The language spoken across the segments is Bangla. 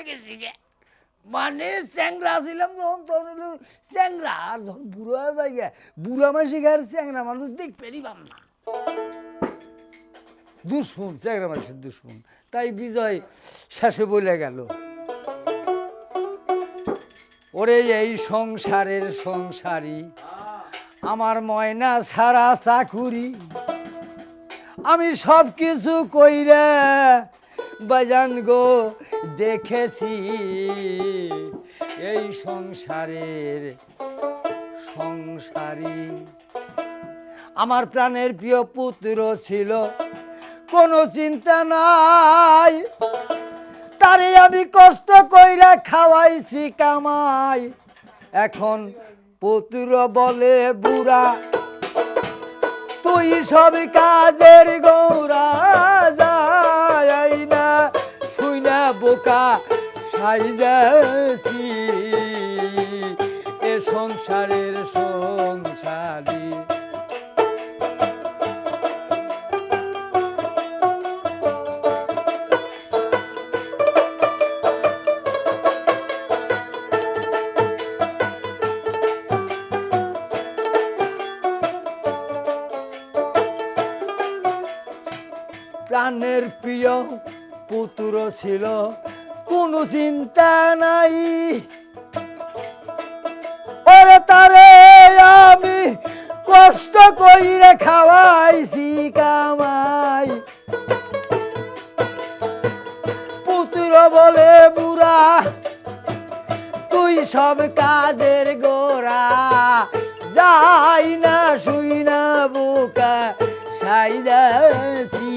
গেছি গে মানে চ্যাংরা ছিলাম যখন তখন হলো চ্যাংরা আর যখন বুড়া জায়গা বুড়া মাসি গায়ের চ্যাংরা মানুষ দেখতেই পাম না দুশ্মন চ্যাংরা মানুষের দুশ্মন তাই বিজয় শেষে বলে গেল ওরে এই সংসারের সংসারী আমার ময়না ছাড়া চাকুরি আমি সব কিছু কইরা বাজান গো দেখেছি এই সংসারের সংসারী আমার প্রাণের প্রিয় পুত্র ছিল কোনো চিন্তা নাই তারে আমি কষ্ট কইরা খাওয়াইছি কামাই এখন পুত্র বলে বুড়া তুই সব কাজের গৌরা যাই না শুই না বোকা সাইজাছি এ সংসারের সংসারী প্রাণের প্রিয় পুত্র ছিল কোনো চিন্তা নাই ওরে তারে আমি কষ্ট কইরে খাওয়াইছি কামাই পুত্র বলে বুড়া তুই সব কাজের গোড়া যাই না শুই না বোকা সাইজাছি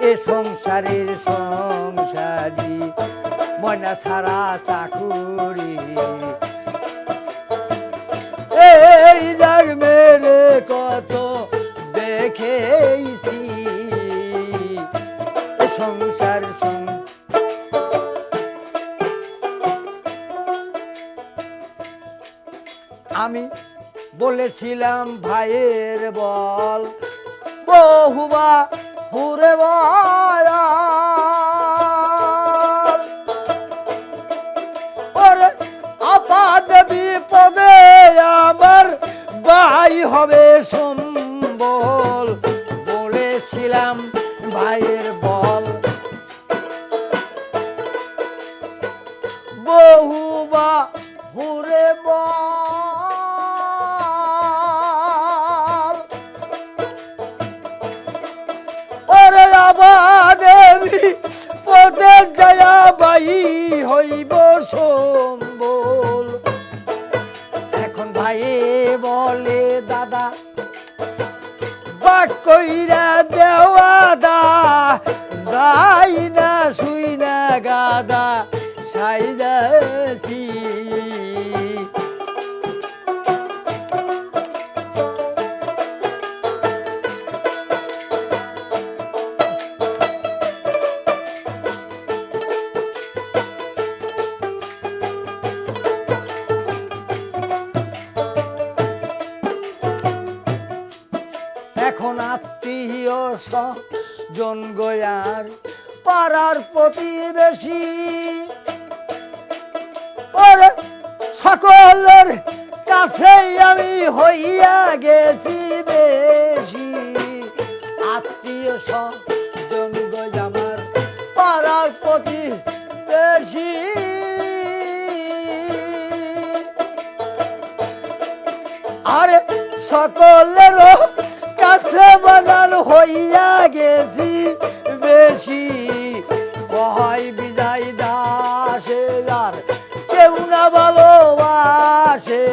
এ সংসারের সংসারী ময়না ছাড়া চাকুরি এই জাগ মেরে কত দেখেছি এ সংসার আমি বলেছিলাম ভাইয়ের বল বহুবা ঘুরে বল ওরে আপাত বিপদে আমার ভাই হবে সম্বল বলেছিলাম ভাইয়ের বল বহুবা ঘুরে বল ওরে দেবী পদে জয়া বাই হইব সম্বল এখন ভাই বলে দাদা বাক কইরা দেওয়া দা যাই না শুই না গাদা সাইদাছি এখন আত্মীয় স্বজন গয়ার পাড়ার প্রতিবেশী ওরে সকলের কাছেই আমি হইয়া গেছি বেশি আত্মীয় স্বজন গয়ার পাড়ার প্রতিবেশী আরে সকলেরও কাছে বাগান হইয়া গেছি বেশি কয় বিজয় দাসে আর কেউ না ভালোবাসে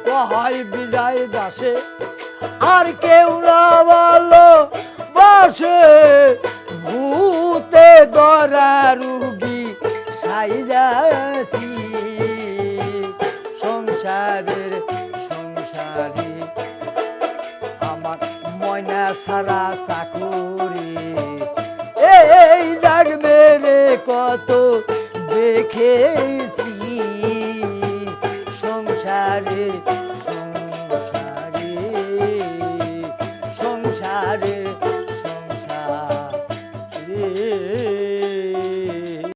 কয় বিজয় দাসে আর কেউ না ভালোবাসে ভূতে ধরা রুগী সাইজাছি সংসারের সংসারী আমার ময়না ছাড়া চাকুরি এই জাগ মেরে কত দেখেছি সংসারে সংসারী সংসারের